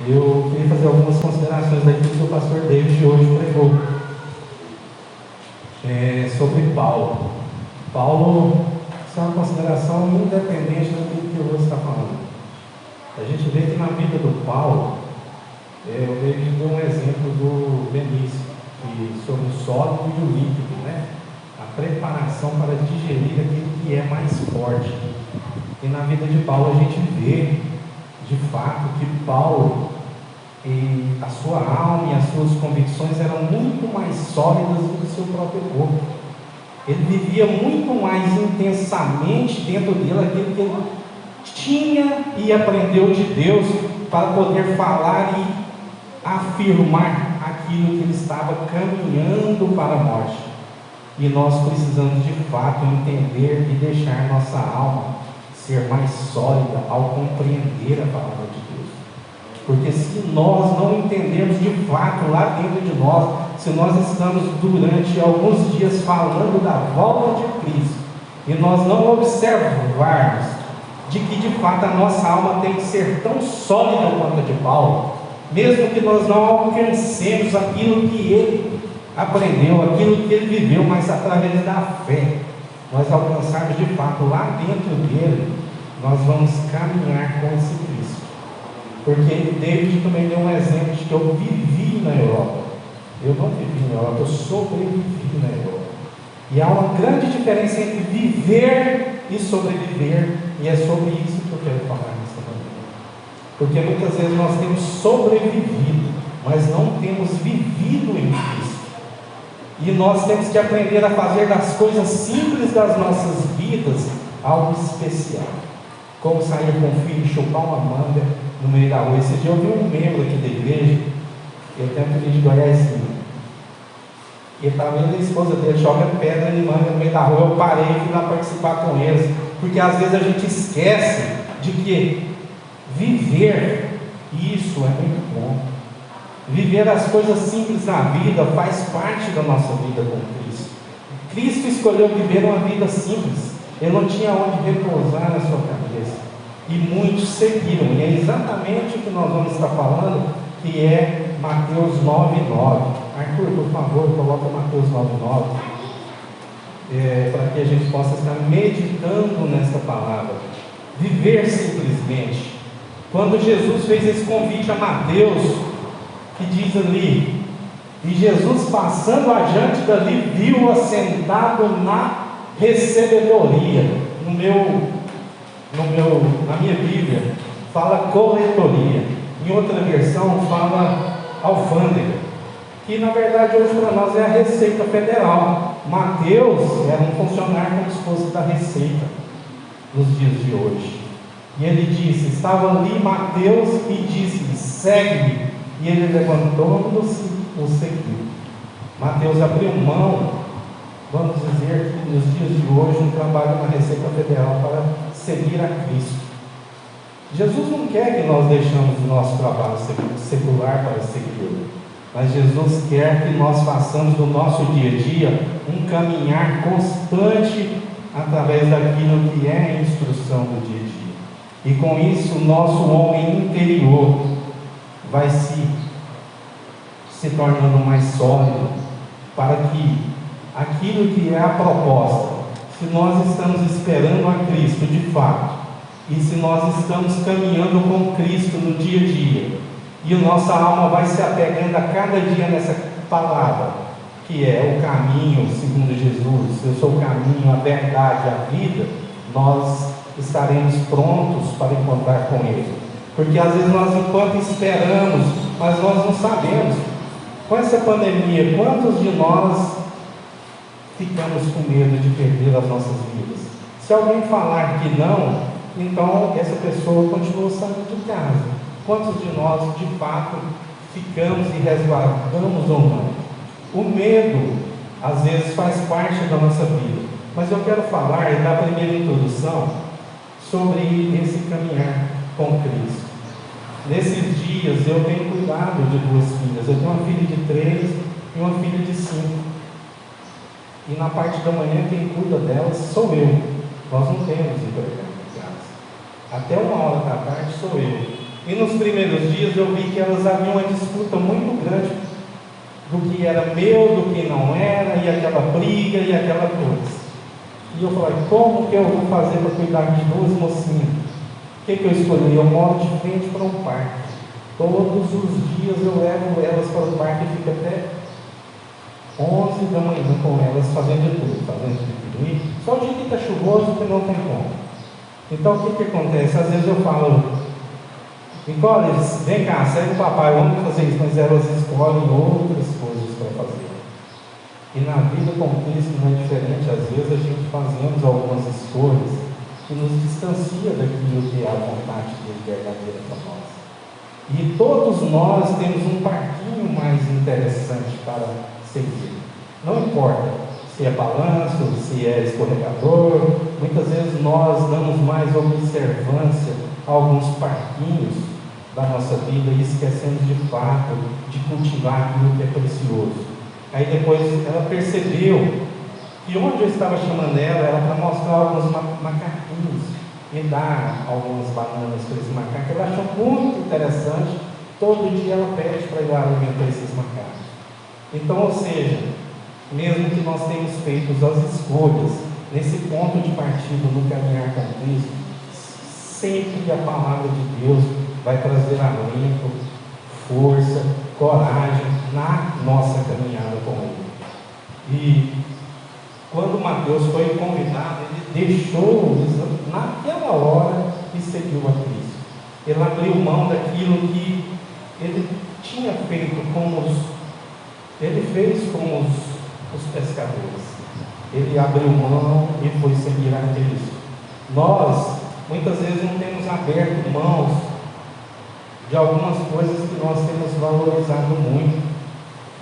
Eu queria fazer algumas considerações daquilo que o pastor David hoje pregou sobre Paulo. Paulo, isso é uma consideração independente daquilo que eu vou estar falando. A gente vê que na vida do Paulo, o David deu um exemplo do Benício, sobre o sólido e o líquido, né? A preparação para digerir aquilo que é mais forte. E na vida de Paulo a gente vê, de fato, que Paulo, e a sua alma e as suas convicções eram muito mais sólidas do que o seu próprio corpo. Ele vivia muito mais intensamente dentro dele aquilo que ele tinha e aprendeu de Deus para poder falar e afirmar aquilo que ele estava caminhando para a morte. E nós precisamos de fato entender e deixar nossa alma ser mais sólida ao compreender a palavra de Deus. Porque se nós não entendermos de fato lá dentro de nós, se nós estamos durante alguns dias falando da volta de Cristo, e nós não observarmos de que de fato a nossa alma tem que ser tão sólida quanto a de Paulo, mesmo que nós não alcancemos aquilo que ele aprendeu, aquilo que ele viveu, mas através da fé, nós alcançarmos de fato lá dentro dele, nós vamos caminhar com esse Cristo. Porque David também deu um exemplo de que eu vivi na Europa. Eu não vivi na Europa, eu sobrevivi na Europa. E há uma grande diferença entre viver e sobreviver, e é sobre isso que eu quero falar nessa manhã. Porque muitas vezes nós temos sobrevivido, mas não temos vivido em Cristo. E nós temos que aprender a fazer das coisas simples das nossas vidas algo especial. Como sair com o filho, chupar uma manga no meio da rua. Esse dia eu vi um membro aqui da igreja, eu tenho um filho de Goiásinho, e estava ele e a esposa dele, joga pedra de manga no meio da rua. Eu parei e fui lá participar com eles, porque às vezes a gente esquece de que viver isso é muito bom. Viver as coisas simples na vida faz parte da nossa vida com Cristo. Cristo escolheu viver uma vida simples. Ele não tinha onde repousar na sua cabeça. E muitos seguiram. E é exatamente o que nós vamos estar falando, que é Mateus 9:9. Arthur, por favor, coloca Mateus 9:9. Para que a gente possa estar meditando nessa palavra. Viver simplesmente. Quando Jesus fez esse convite a Mateus, que diz ali, e Jesus passando adiante dali, viu assentado na recebedoria. Na minha Bíblia fala coletoria, em outra versão fala alfândega, que na verdade hoje para nós é a Receita Federal. Mateus era um funcionário como se fosse da Receita nos dias de hoje. E ele disse, estava ali Mateus e disse-lhe, segue-me. E ele levantou-se e o seguiu. Mateus abriu mão, vamos dizer que nos dias de hoje, um trabalho na Receita Federal para seguir a Cristo. Jesus não quer que nós deixemos o nosso trabalho secular para segui-lo, mas Jesus quer que nós façamos do nosso dia a dia um caminhar constante através daquilo que é a instrução do dia a dia. E com isso, o nosso homem interior vai se tornando mais sólido, para que aquilo que é a proposta, se nós estamos esperando a Cristo de fato, e se nós estamos caminhando com Cristo no dia a dia, e a nossa alma vai se apegando a cada dia nessa palavra, que é o caminho segundo Jesus, eu sou o caminho, a verdade, a vida, nós estaremos prontos para encontrar com Ele. Porque às vezes nós, enquanto esperamos, mas nós não sabemos. Com essa pandemia, quantos de nós ficamos com medo de perder as nossas vidas? Se alguém falar que não, então essa pessoa continua saindo de casa. Quantos de nós, de fato, ficamos e resguardamos ou não? O medo, às vezes, faz parte da nossa vida. Mas eu quero falar, e dar a primeira introdução, sobre esse caminhar com Cristo. Nesses dias eu tenho cuidado de 2 filhas. Eu tenho uma filha de 3 e uma filha de 5. E na parte da manhã quem cuida delas sou eu. Nós não temos empregado em casa. Até 1 hora da tarde sou eu. E nos primeiros dias eu vi que elas haviam uma disputa muito grande do que era meu, do que não era, e aquela briga e aquela coisa. E eu falei, como que eu vou fazer para cuidar de duas mocinhas? O que eu escolhi? Eu moro de frente para um parque. Todos os dias eu levo elas para o parque e fico até 11 da manhã com elas, fazendo de tudo, fazendo de piquenique. Só o dia que está chuvoso que não tem como. Então o que acontece? Às vezes eu falo, Nicole, vem cá, segue o papai, vamos fazer isso, mas elas escolhem outras coisas para fazer. E na vida com Cristo não é diferente. Às vezes a gente fazemos algumas escolhas que nos distancia daquilo que é a vontade dele verdadeira para nós. E todos nós temos um parquinho mais interessante para seguir. Não importa se é balanço, se é escorregador, muitas vezes nós damos mais observância a alguns parquinhos da nossa vida e esquecemos de fato de cultivar aquilo que é precioso. Aí depois ela percebeu que onde eu estava chamando ela era para mostrar alguns macaquinhos e dar algumas bananas para esse macaco. Ela achou muito interessante. Todo dia ela pede para ir lá alimentar esses macacos. Então, ou seja, mesmo que nós tenhamos feito as escolhas nesse ponto de partida no caminhar com Cristo, sempre a palavra de Deus vai trazer alento, força, coragem na nossa caminhada com Ele. E quando Mateus foi convidado, ele deixou naquela hora e seguiu a Cristo. Ele abriu mão daquilo que ele tinha feito ele fez com os pescadores. Ele abriu mão e foi seguir a Cristo. Nós, muitas vezes, não temos aberto mãos de algumas coisas que nós temos valorizado muito,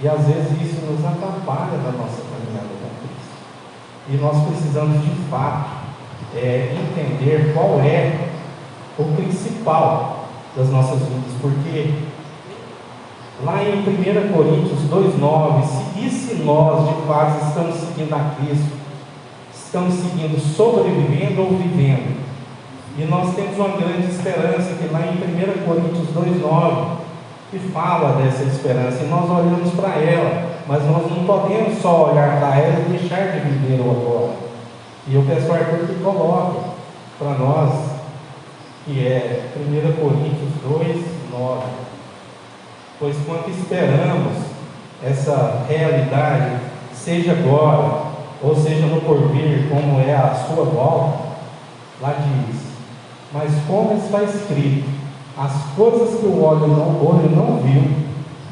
e às vezes isso nos atrapalha na nossa caminhada com Cristo. E nós precisamos de fato entender qual é o principal das nossas vidas, porque lá em 1 Coríntios 2,9, e se nós de fato estamos seguindo a Cristo, estamos seguindo sobrevivendo ou vivendo? E nós temos uma grande esperança, que lá em 1 Coríntios 2,9, que fala dessa esperança, e nós olhamos para ela, mas nós não podemos só olhar para ela e deixar de viver o agora. E eu peço ao Arthur que coloque para nós, que é 1 Coríntios 2,9. Pois quanto esperamos essa realidade, seja agora, ou seja no porvir, como é a sua volta, lá diz, mas como está escrito, as coisas que o olho não viu,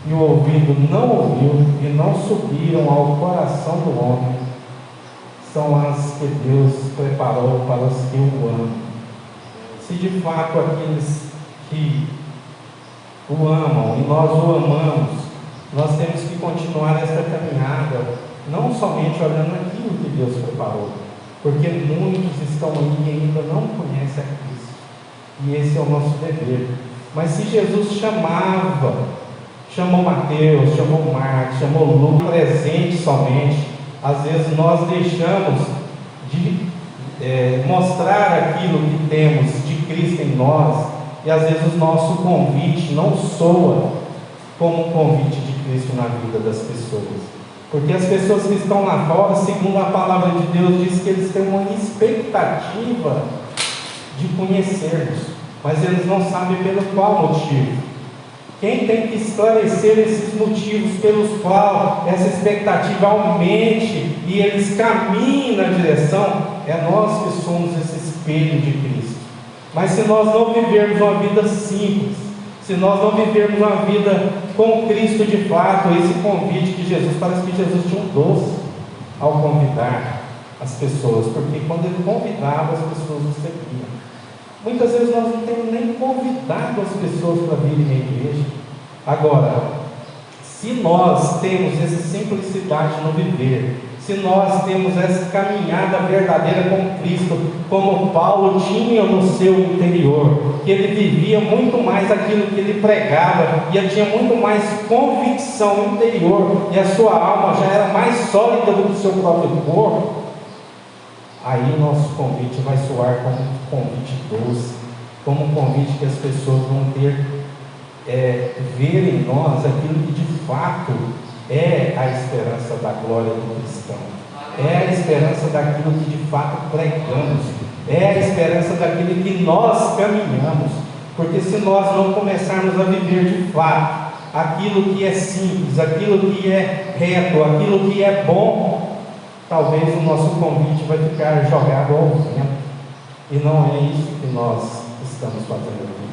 e o ouvido não ouviu, e não subiram ao coração do homem, são as que Deus preparou para os que o amam. Se de fato aqueles que o amam e nós o amamos, nós temos que continuar esta caminhada, não somente olhando aquilo que Deus preparou, porque muitos estão aí e ainda não conhecem a Cristo, e esse é o nosso dever. Mas se Jesus chamou Mateus, chamou Marcos, chamou Lucas, presente somente, às vezes nós deixamos de mostrar aquilo que temos de Cristo em nós, e às vezes o nosso convite não soa como um convite de Cristo na vida das pessoas, porque as pessoas que estão lá fora, segundo a palavra de Deus, diz que eles têm uma expectativa de conhecermos, mas eles não sabem pelo qual motivo. Quem tem que esclarecer esses motivos pelos quais essa expectativa aumente e eles caminhem na direção, é nós que somos esse espelho de Cristo. Mas se nós não vivermos uma vida simples, se nós não vivermos uma vida com Cristo de fato, esse convite de Jesus, parece que Jesus tinha um doce ao convidar as pessoas, porque quando ele convidava, as pessoas o seguiam. Muitas vezes nós não temos nem convidado as pessoas para virem à igreja. Agora, se nós temos essa simplicidade no viver, se nós temos essa caminhada verdadeira com Cristo, como Paulo tinha no seu interior, que ele vivia muito mais aquilo que ele pregava, e ele tinha muito mais convicção interior, e a sua alma já era mais sólida do que o seu próprio corpo, aí nosso convite vai soar como um convite doce, como um convite que as pessoas vão ter, ver em nós aquilo que de fato é a esperança da glória do cristão, é a esperança daquilo que de fato pregamos, é a esperança daquilo que nós caminhamos, porque se nós não começarmos a viver de fato aquilo que é simples, aquilo que é reto, aquilo que é bom, talvez o nosso convite vai ficar jogado ao vento, e não é isso que nós estamos fazendo aqui.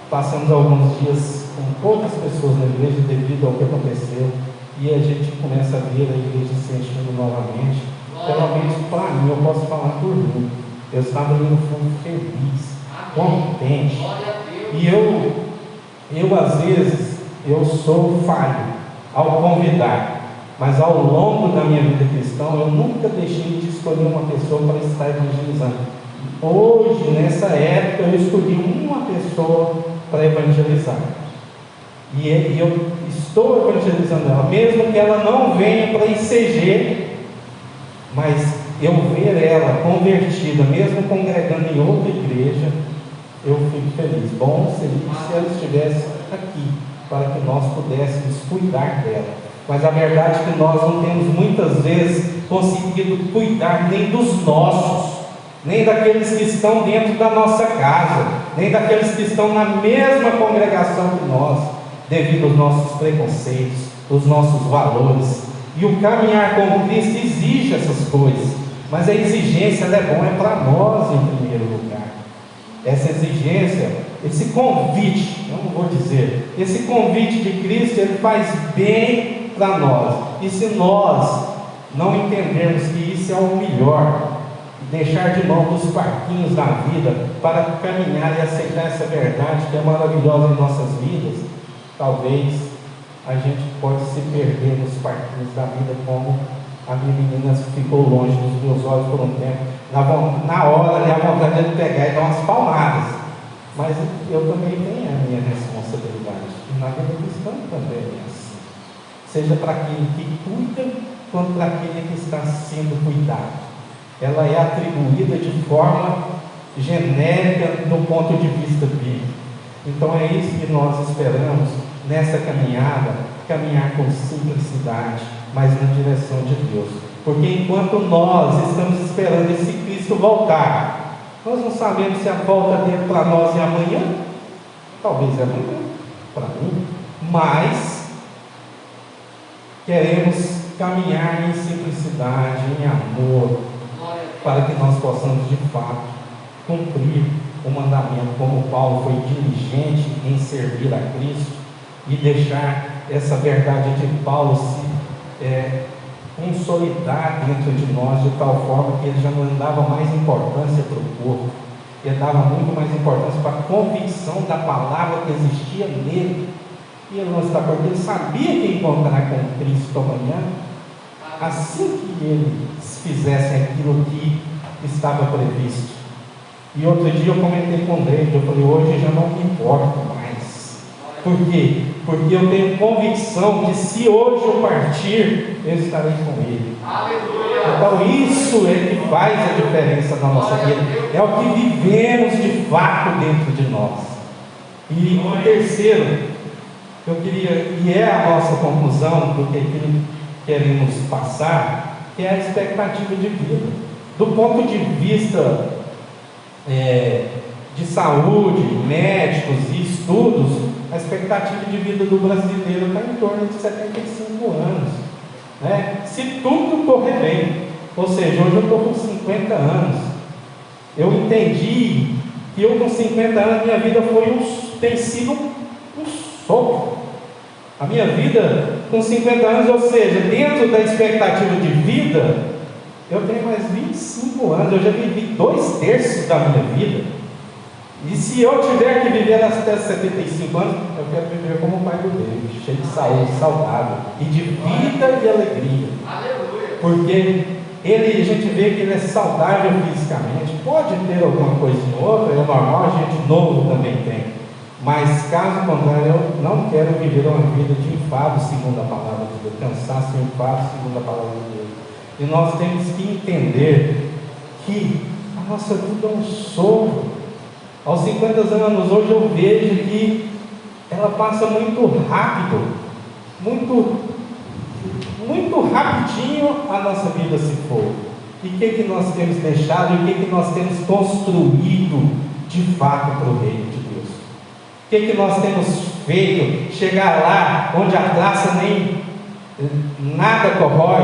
Passamos alguns dias com poucas pessoas na igreja devido ao que aconteceu, e a gente começa a ver a igreja se enchendo novamente. Pelo menos para mim, eu posso falar por mim, eu estava ali no fundo feliz, contente, e eu às vezes eu sou falho ao convidar, mas ao longo da minha vida cristã eu nunca deixei de escolher uma pessoa para estar evangelizando. Hoje, nessa época, eu escolhi uma pessoa para evangelizar, e eu estou evangelizando ela, mesmo que ela não venha para ICG, mas eu ver ela convertida, mesmo congregando em outra igreja, eu fico feliz. Bom seria se ela estivesse aqui, para que nós pudéssemos cuidar dela, mas a verdade é que nós não temos muitas vezes conseguido cuidar nem dos nossos, nem daqueles que estão dentro da nossa casa, nem daqueles que estão na mesma congregação que nós, devido aos nossos preconceitos, os nossos valores. E o caminhar com Cristo exige essas coisas, mas a exigência ela é bom, é para nós em primeiro lugar. Essa exigência, esse convite, eu não vou dizer, esse convite de Cristo, ele faz bem para nós, e se nós não entendermos que isso é o melhor, deixar de mão dos parquinhos da vida para caminhar e aceitar essa verdade que é maravilhosa em nossas vidas, talvez a gente pode se perder nos parquinhos da vida, como a minha menina ficou longe dos meus olhos por um tempo, na hora a vontade de pegar e dar umas palmadas, mas eu também tenho a minha responsabilidade, e na vida cristã também é assim, seja para aquele que cuida, quanto para aquele que está sendo cuidado. Ela é atribuída de forma genérica do ponto de vista bíblico. Então é isso que nós esperamos nessa caminhada, caminhar com simplicidade, mas na direção de Deus, porque enquanto nós estamos esperando esse Cristo voltar, nós não sabemos se a volta dele para nós é amanhã, talvez é amanhã, para mim, mas queremos caminhar em simplicidade, em amor, para que nós possamos de fato cumprir o mandamento, como Paulo foi diligente em servir a Cristo e deixar essa verdade de Paulo se consolidar dentro de nós, de tal forma que ele já não dava mais importância para o corpo, ele dava muito mais importância para a convicção da palavra que existia nele, e ele não está, porque ele sabia que encontrar com Cristo amanhã, assim que ele fizesse aquilo que estava previsto. E outro dia eu comentei com o David, eu falei, hoje já não me importo mais. Por quê? Porque eu tenho convicção que se hoje eu partir, eu estarei com ele. Aleluia. Então isso é que faz a diferença na nossa vida, é o que vivemos de fato dentro de nós. E o terceiro, eu queria, e é a nossa conclusão do que queremos passar, que é a expectativa de vida. Do ponto de vista de saúde, médicos e estudos, a expectativa de vida do brasileiro está em torno de 75 anos, né? Se tudo correr bem, ou seja, hoje eu estou com 50 anos, eu entendi que eu com 50 anos, minha vida tem sido um sopro. A minha vida com 50 anos, ou seja, dentro da expectativa de vida, eu tenho mais 25 anos, eu já vivi 2/3 da minha vida. E se eu tiver que viver até 75 anos, eu quero viver como o pai do Deus, cheio de saúde, saudável, e de vida e alegria. Aleluia. Porque a gente vê que ele é saudável fisicamente, pode ter alguma coisinha ou outra, é normal, a gente novo também tem. Mas caso contrário, eu não quero viver uma vida de enfado segundo a palavra de Deus, cansaço e enfado segundo a palavra de Deus. E nós temos que entender que a nossa vida é um sopro. Aos 50 anos, hoje eu vejo que ela passa muito rápido, muito rapidinho a nossa vida se for. E o que nós temos deixado, e o que nós temos construído de fato para o reino de Deus? O que nós temos feito? Chegar lá onde a traça nem nada corrói,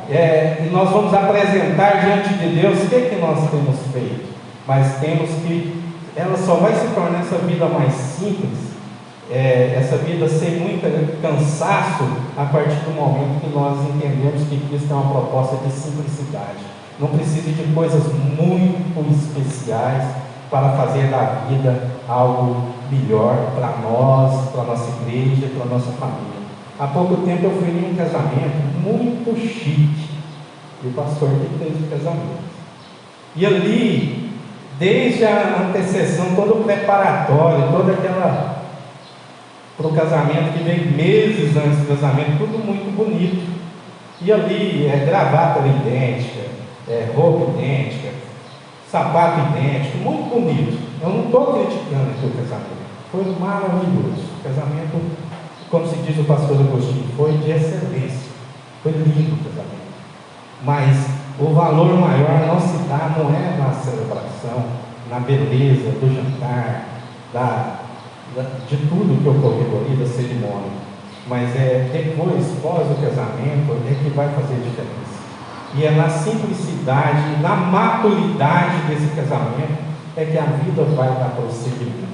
e nós vamos apresentar diante de Deus. O que nós temos feito? Mas temos que, ela só vai se tornar essa vida mais simples, essa vida sem muito cansaço, a partir do momento que nós entendemos que Cristo é uma proposta de simplicidade. Não precisa de coisas muito especiais para fazer da vida algo melhor para nós, para a nossa igreja, para a nossa família. Há pouco tempo eu fui em um casamento muito chique, e o pastor que fez o casamento. E ali, desde a antecessão, todo o preparatório, toda aquela para o casamento, que vem meses antes do casamento, tudo muito bonito. E ali gravata idêntica, roupa idêntica, sapato idêntico, muito bonito. Eu não estou criticando aqui o casamento, foi maravilhoso. O casamento, como se diz o pastor Agostinho, foi de excelência, foi lindo o casamento. Mas o valor maior não se dá, não é na celebração, na beleza do jantar, de tudo que ocorreu ali, da cerimônia, mas depois, pós o casamento, que vai fazer diferença. E é na simplicidade, na maturidade desse casamento, que a vida vai dar prosseguimento.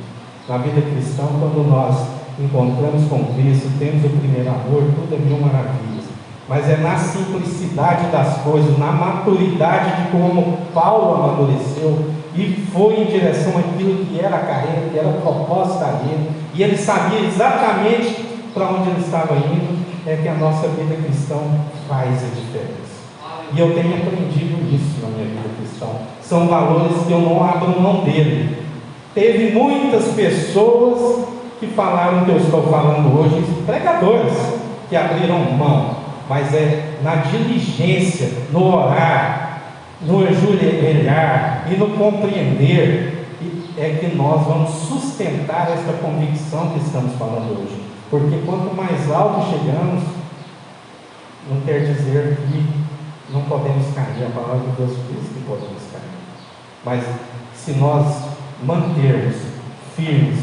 Na vida cristã, quando nós encontramos com Cristo, temos o primeiro amor, tudo é mil maravilhas, mas é na simplicidade das coisas, na maturidade de como Paulo amadureceu e foi em direção àquilo que era a carreira, que era a proposta dele, e ele sabia exatamente para onde ele estava indo, que a nossa vida cristã faz a diferença. E eu tenho aprendido isso na minha vida cristã. São valores que eu não abro mão dele. Teve muitas pessoas que falaram que eu estou falando hoje, pregadores que abriram mão, mas na diligência, no orar, no ajoelhar e no compreender, que nós vamos sustentar essa convicção que estamos falando hoje. Porque quanto mais alto chegamos, não quer dizer que não podemos cair. A palavra de Deus diz que podemos cair. Mas se nós mantermos firmes,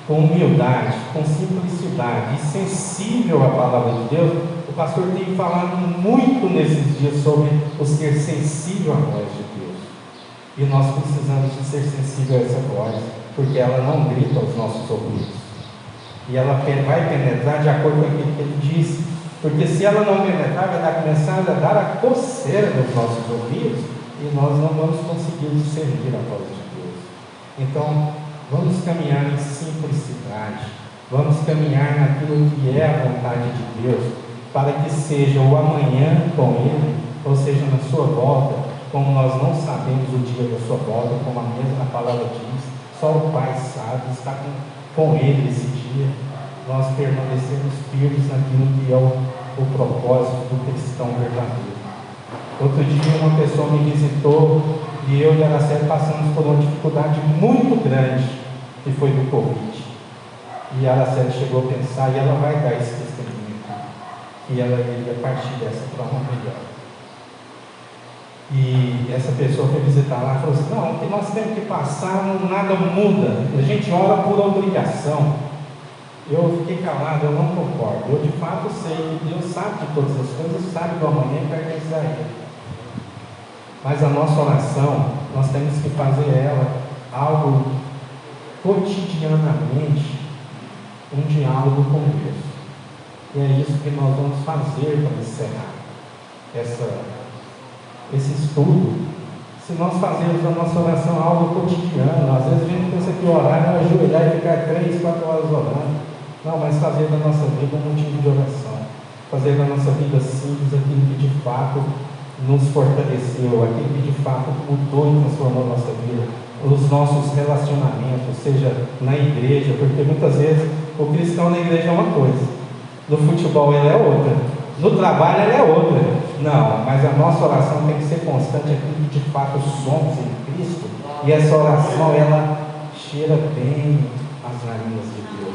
com humildade, com simplicidade e sensível à palavra de Deus, o pastor tem falado muito nesses dias sobre o ser sensível à voz de Deus. E nós precisamos de ser sensível a essa voz, porque ela não grita aos nossos ouvidos. E ela vai penetrar de acordo com aquilo que ele disse. Porque se ela não penetrar, vai começar a dar a coceira nos nossos ouvidos, e nós não vamos conseguir discernir a voz de Deus. Então, vamos caminhar em simplicidade, vamos caminhar naquilo que é a vontade de Deus, para que seja o amanhã com Ele, ou seja, na sua volta, como nós não sabemos o dia da sua volta, como a mesma palavra diz, só o Pai sabe, está com Ele esse dia. Nós permanecemos firmes naquilo que é o propósito do cristão verdadeiro. Outro dia uma pessoa me visitou, e eu e a Araceli passamos por uma dificuldade muito grande, que foi do Covid. E a Araceli chegou a pensar, e ela vai dar esse testemunho aqui, que ela iria partir dessa forma melhor. E essa pessoa foi visitar lá e falou assim: não, o que nós temos que passar, nada muda, a gente ora por obrigação. Eu fiquei calado, eu não concordo. Eu de fato sei que Deus sabe de todas as coisas, sabe do amanhã e pertence a Ele. Mas a nossa oração, nós temos que fazer ela algo cotidianamente, um diálogo com Deus. E é isso que nós vamos fazer para encerrar esse estudo. Se nós fazermos a nossa oração algo cotidiano, às vezes a gente pensa que orar é ajoelhar e ficar 3, 4 horas orando. Não, mas fazer da nossa vida um motivo de oração. Fazer da nossa vida simples aquilo que de fato nos fortaleceu, aquilo que de fato mudou e transformou a nossa vida, os nossos relacionamentos, seja na igreja, porque muitas vezes o cristão na igreja é uma coisa, no futebol ele é outra, no trabalho ele é outra. Não, mas a nossa oração tem que ser constante, aquilo que de fato somos em Cristo, e essa oração ela cheira bem as narinas de Deus.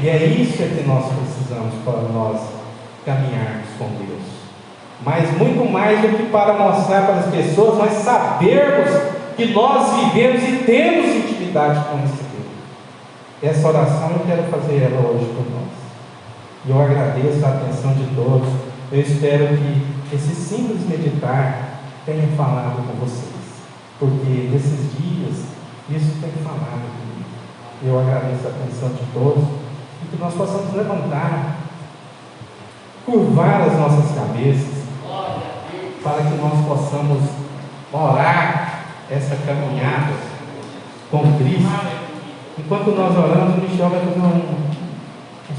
E é isso que nós precisamos para nós caminharmos com Deus. Mas muito mais do que para mostrar para as pessoas, nós sabermos que nós vivemos e temos intimidade com esse Deus. Essa oração eu quero fazer ela hoje por nós. E eu agradeço a atenção de todos. Eu espero que esse simples meditar tenha falado com vocês, porque nesses dias isso tem falado comigo. Eu agradeço a atenção de todos e que nós possamos levantar, curvar as nossas cabeças, para que nós possamos orar essa caminhada com Cristo. Enquanto nós oramos, o Michel vai fazer um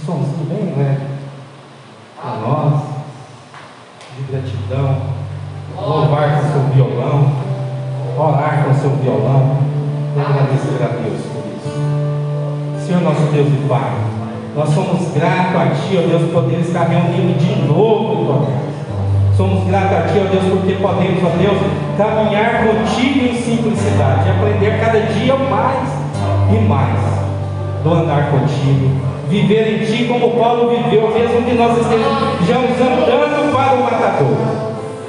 somzinho bem leve para nós, de gratidão, louvar com seu violão, orar com seu violão, e agradecer a Deus por isso. Senhor nosso Deus e Pai, nós somos gratos a Ti, ó Deus, por poder estar reunindo de novo em Tua casa. Somos gratos a Ti, ó Deus, porque podemos, ó Deus, caminhar contigo em simplicidade, e aprender cada dia mais e mais do andar contigo, viver em Ti como Paulo viveu, mesmo que nós estejamos andando para o matador,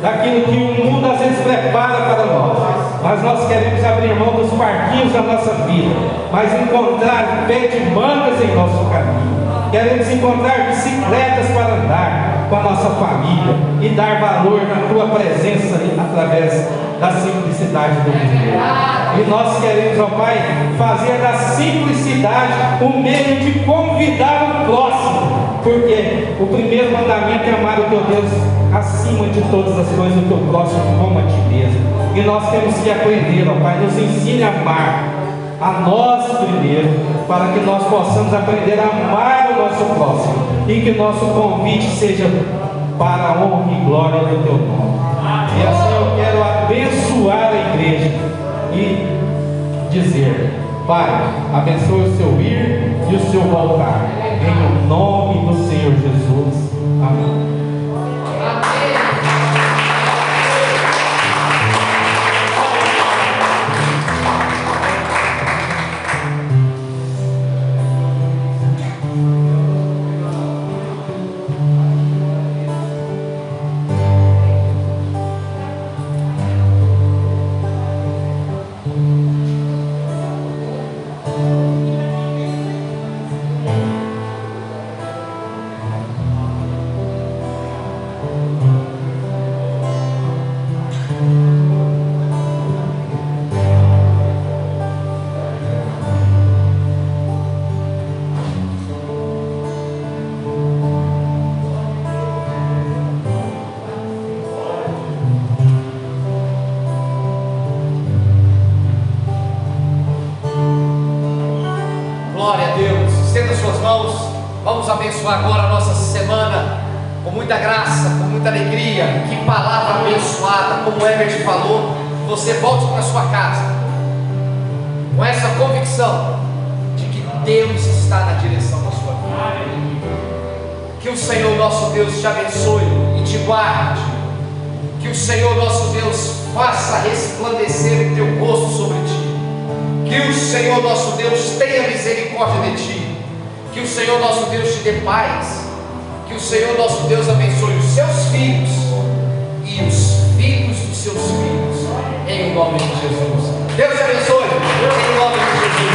daquilo que o mundo às vezes prepara para nós, mas nós queremos abrir mão dos parquinhos da nossa vida, mas encontrar pé de mancas em nosso caminho. Queremos encontrar bicicletas para andar com a nossa família e dar valor na Tua presença através da simplicidade do viver. E nós queremos, ó Pai, fazer da simplicidade um meio de convidar o próximo, porque o primeiro mandamento é amar o Teu Deus acima de todas as coisas, o Teu próximo como a Ti mesmo. E nós temos que aprender, ó Pai, nos ensine a amar a nós primeiro, para que nós possamos aprender a amar o nosso próximo, e que nosso convite seja para a honra e glória do Teu nome. E assim eu quero abençoar a igreja e dizer: Pai, abençoe o seu ir e o seu voltar, em nome do Senhor Jesus. Amém. Vamos abençoar agora a nossa semana com muita graça, com muita alegria. Que palavra abençoada, como o Herbert falou. Você volte para sua casa com essa convicção de que Deus está na direção da sua vida. Que o Senhor nosso Deus te abençoe e te guarde. Que o Senhor nosso Deus faça resplandecer o teu rosto sobre ti. Que o Senhor nosso Deus tenha misericórdia de ti. Que o Senhor nosso Deus te dê paz. Que o Senhor nosso Deus abençoe os seus filhos e os filhos dos seus filhos, em nome de Jesus. Deus te abençoe, em nome de Jesus.